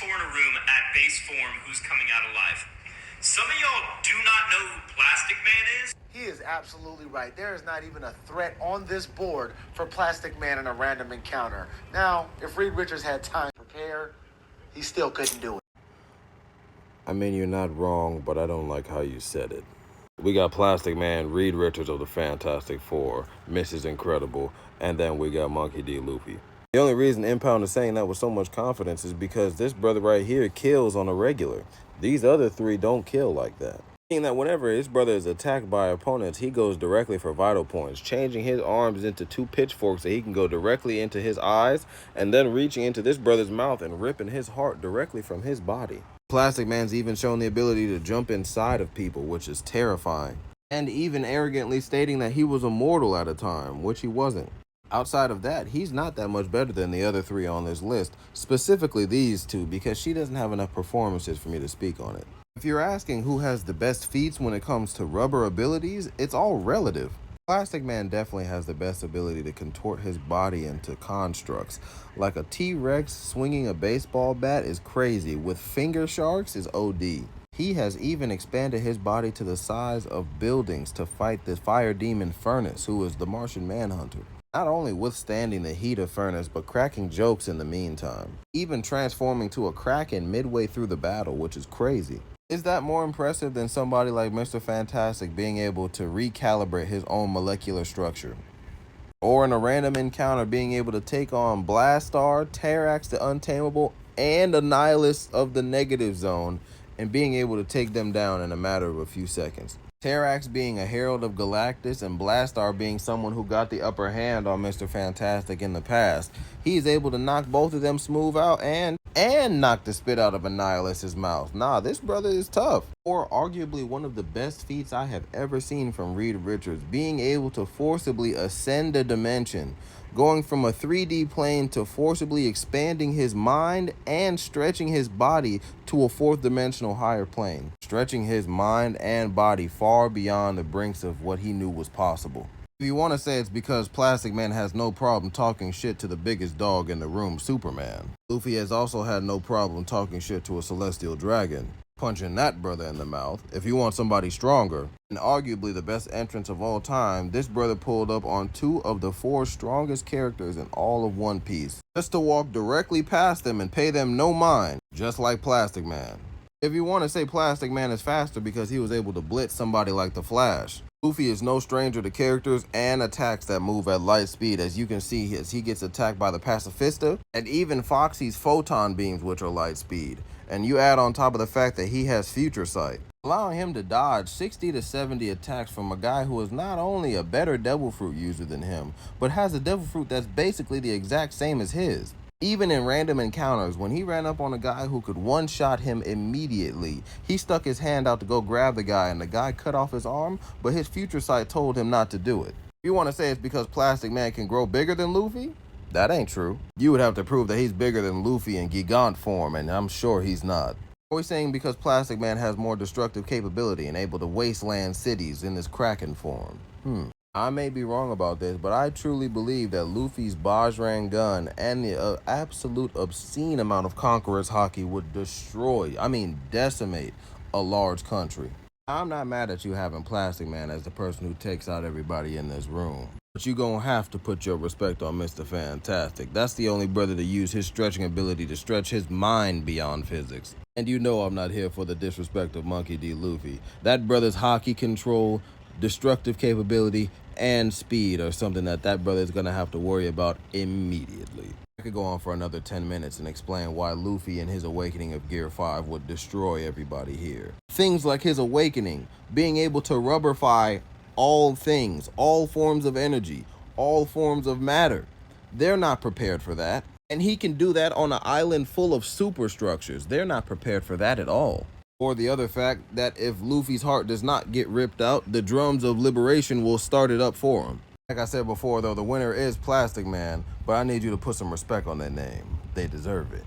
4 in a room at base form who's coming out alive. Some of y'all do not know who Plastic Man is. He is absolutely right. There is not even a threat on this board for Plastic Man in a random encounter. Now, if Reed Richards had time to prepare, he still couldn't do it. I mean, you're not wrong, but I don't like how you said it. We got Plastic Man, Reed Richards of the Fantastic Four, Mrs. Incredible, and then we got Monkey D. Luffy. The only reason Impound is saying that with so much confidence is because this brother right here kills on a regular. These other three don't kill like that. Meaning that whenever his brother is attacked by opponents, he goes directly for vital points, changing his arms into 2 pitchforks so he can go directly into his eyes, and then reaching into this brother's mouth and ripping his heart directly from his body. Plastic Man's even shown the ability to jump inside of people, which is terrifying. And even arrogantly stating that he was immortal at a time, which he wasn't. Outside of that, he's not that much better than the other 3 on this list, specifically these 2, because she doesn't have enough performances for me to speak on it. If you're asking who has the best feats when it comes to rubber abilities, it's all relative. Plastic Man definitely has the best ability to contort his body into constructs. Like a T-Rex swinging a baseball bat is crazy, with finger sharks is OD. He has even expanded his body to the size of buildings to fight the fire demon Furnace, who is the Martian Manhunter. Not only withstanding the heat of Furnace, but cracking jokes in the meantime. Even transforming to a Kraken midway through the battle, which is crazy. Is that more impressive than somebody like Mr. Fantastic being able to recalibrate his own molecular structure? Or in a random encounter being able to take on Blastar, Terrax the Untamable, and Annihilus of the Negative Zone, and being able to take them down in a matter of a few seconds. Terrax being a herald of Galactus and Blastar being someone who got the upper hand on Mr. Fantastic in the past. He's able to knock both of them smooth out and knock the spit out of Annihilus's mouth. Nah, this brother is tough. Or arguably one of the best feats I have ever seen from Reed Richards, being able to forcibly ascend a dimension, going from a 3D plane to forcibly expanding his mind and stretching his body to a 4th dimensional higher plane, stretching his mind and body far beyond the brinks of what he knew was possible. If you want to say it's because Plastic Man has no problem talking shit to the biggest dog in the room, Superman, Luffy has also had no problem talking shit to a celestial dragon, punching that brother in the mouth. If you want somebody stronger, and arguably the best entrance of all time, this brother pulled up on 2 of the 4 strongest characters in all of One Piece, just to walk directly past them and pay them no mind, just like Plastic Man. If you want to say Plastic Man is faster because he was able to blitz somebody like the Flash, Luffy is no stranger to characters and attacks that move at light speed, as you can see as he gets attacked by the Pacifista, and even Foxy's photon beams, which are light speed. And you add on top of the fact that he has future sight, allowing him to dodge 60 to 70 attacks from a guy who is not only a better Devil Fruit user than him, but has a Devil Fruit that's basically the exact same as his. Even in random encounters, when he ran up on a guy who could one-shot him immediately, he stuck his hand out to go grab the guy and the guy cut off his arm, but his future sight told him not to do it. If you want to say it's because Plastic Man can grow bigger than Luffy, that ain't true. You would have to prove that he's bigger than Luffy in Gigant form, and I'm sure he's not. Or he's saying because Plastic Man has more destructive capability and able to wasteland cities in this Kraken form. I may be wrong about this, but I truly believe that Luffy's Bajrang gun and the absolute obscene amount of Conqueror's Haki would decimate a large country. I'm not mad at you having Plastic Man as the person who takes out everybody in this room, but you gonna have to put your respect on Mr. Fantastic. That's the only brother to use his stretching ability to stretch his mind beyond physics. And you know I'm not here for the disrespect of Monkey D. Luffy. That brother's Haki control, destructive capability, and speed are something that brother is going to have to worry about immediately. I could go on for another 10 minutes and explain why Luffy and his awakening of Gear 5 would destroy everybody here. Things like his awakening, being able to rubberify all things, all forms of energy, all forms of matter. They're not prepared for that. And he can do that on an island full of superstructures. They're not prepared for that at all. Or the other fact that if Luffy's heart does not get ripped out, the drums of liberation will start it up for him. Like I said before though, the winner is Plastic Man, but I need you to put some respect on that name. They deserve it.